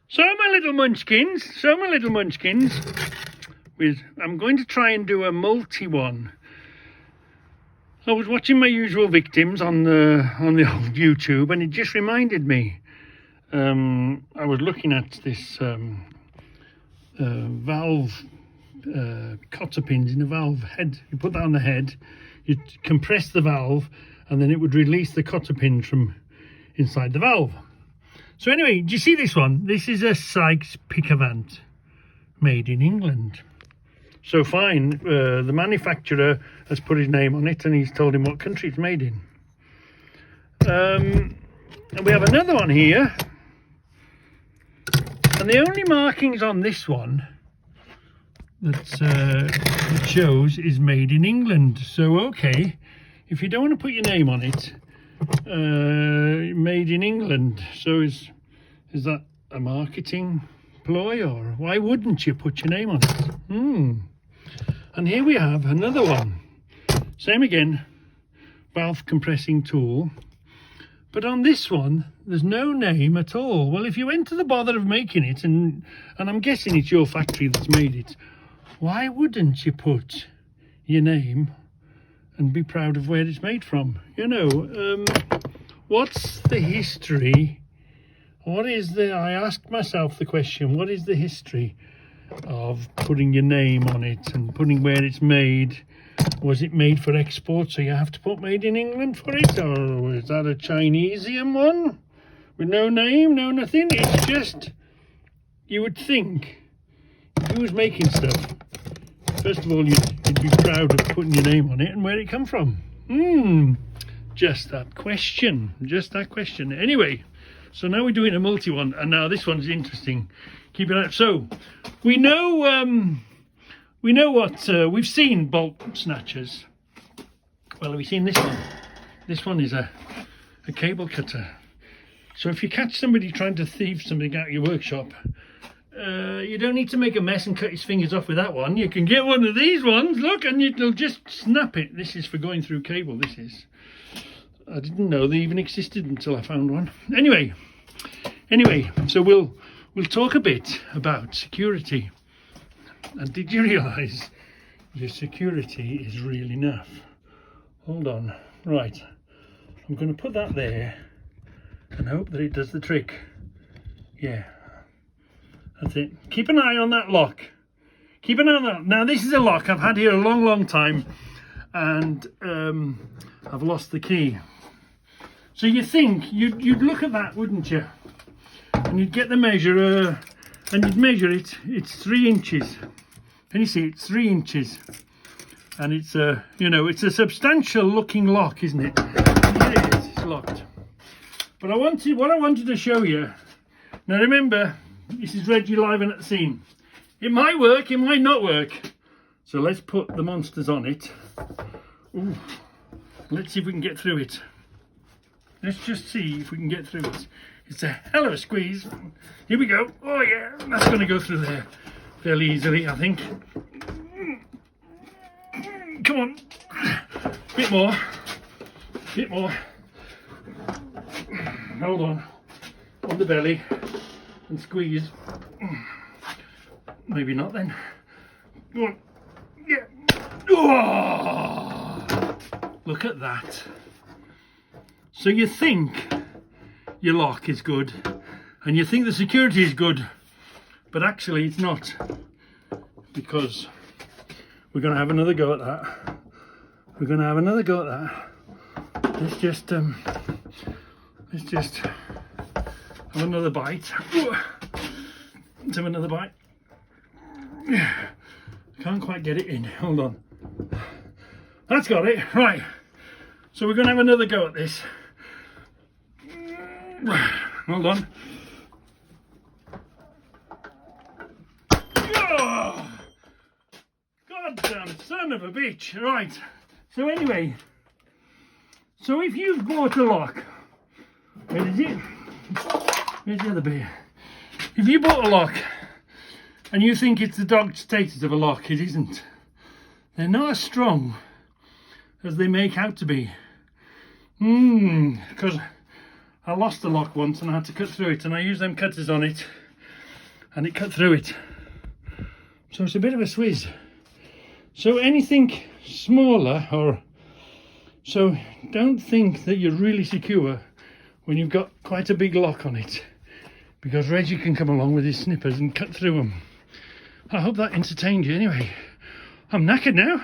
So my little munchkins, I'm going to try and do a multi one. I was watching My Usual Victims on the old YouTube, and it just reminded me. I was looking at this valve cotter pins in a valve head. You put that on the head, you compress the valve, and then it would release the cotter pins from inside the valve. So anyway, do you see this one? This is a Sykes Picavant, made in England. So fine, the manufacturer has put his name on it and he's told him what country it's made in. And we have another one here. And the only markings on this one that it shows is made in England. So okay, if you don't want to put your name on it, made in England. So is that a marketing ploy, or why wouldn't you put your name on it? And here we have another one. Same again, valve compressing tool. But on this one, there's no name at all. Well, if you went to the bother of making it, and I'm guessing it's your factory that's made it, why wouldn't you put your name and be proud of where it's made from? You know, what's the history? I asked myself the question, what is the history of putting your name on it and putting where it's made? Was it made for export, so you have to put made in England for it? Or was that a Chinesian one with no name, no nothing? It's just, you would think, who was making stuff? First of all, you'd be proud of putting your name on it and where it come from. Just that question. Anyway, so now we're doing a multi one, and now this one's interesting. Keep it out. So we know what we've seen bolt snatchers. Well, have we seen this one? This one is a cable cutter. So if you catch somebody trying to thieve something out of your workshop, you don't need to make a mess and cut his fingers off with that one. You can get one of these ones, look, and it'll just snap it. This is for going through cable, this is. I didn't know they even existed until I found one. Anyway, so we'll talk a bit about security. And did you realise your security is real enough? Hold on. Right, I'm going to put that there and hope that it does the trick. Yeah, that's it. Keep an eye on that lock. Keep an eye on that. Now this is a lock I've had here a long time, and I've lost the key. So you think you'd look at that, wouldn't you? And you'd get the measure and you'd measure it. It's 3 inches. Can you see? It's 3 inches, and it's it's a substantial looking lock, isn't it? It is. It's locked. But what I wanted to show you. Now remember, this is Reggie live and at the scene. It might work, it might not work. So let's put the monsters on it. Ooh. Let's see if we can get through it. Let's just see if we can get through it. It's a hell of a squeeze. Here we go. Oh yeah, that's going to go through there fairly easily, I think. Come on. Bit more. Hold on the belly and squeeze. Maybe not then. Go on. Yeah. Oh, look at that. So you think your lock is good and you think the security is good, but actually it's not, because we're going to have another go at that. Let's just have another bite. Let's have another bite. Can't quite get it in. Hold on. That's got it. Right. So we're going to have another go at this. Hold on. Oh, goddamn son of a bitch. Right. So anyway, so if you've bought a lock, where is it? Where's the other bit? If you bought a lock and you think it's the dog status of a lock, it isn't. They're not as strong as they make out to be. Because I lost a lock once and I had to cut through it, and I used them cutters on it and it cut through it. So it's a bit of a swizz. So anything smaller, or so don't think that you're really secure when you've got quite a big lock on it, because Reggie can come along with his snippers and cut through them. I hope that entertained you. Anyway, I'm knackered now.